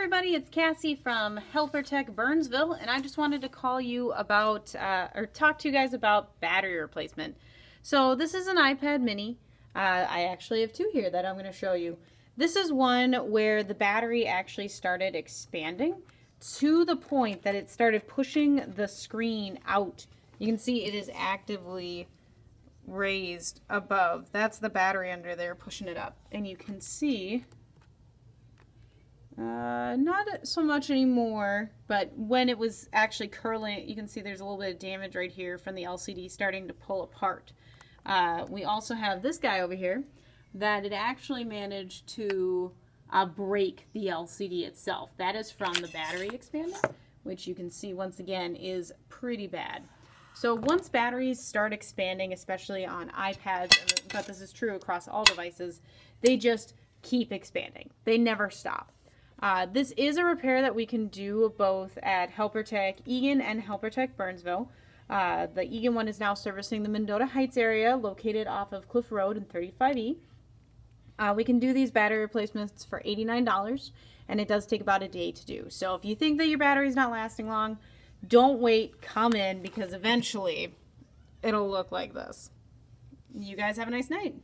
everybody, it's Cassie from Helper Tech Burnsville, and I just wanted to call you about, or talk to you guys about battery replacement. So this is an iPad mini. I actually have two here that I'm going to show you. This is one where the battery actually started expanding to the point that it started pushing the screen out. You can see it is actively raised above. That's the battery under there pushing it up. And you can see not so much anymore, but when it was actually curling, you can see there's a little bit of damage right here from the LCD starting to pull apart. We also have this guy over here that it actually managed to break the LCD itself. That is from the battery expander, which you can see once again is pretty bad. So once batteries start expanding, especially on iPads, but this is true across all devices, they just keep expanding. They never stop. This is a repair that we can do both at Helper Tech Eagan and Helper Tech Burnsville. The Eagan one is now servicing the Mendota Heights area, located off of Cliff Road and 35E. We can do these battery replacements for $89, and it does take about a day to do. So if you think that your battery's not lasting long, don't wait, come in, because eventually it'll look like this. You guys have a nice night.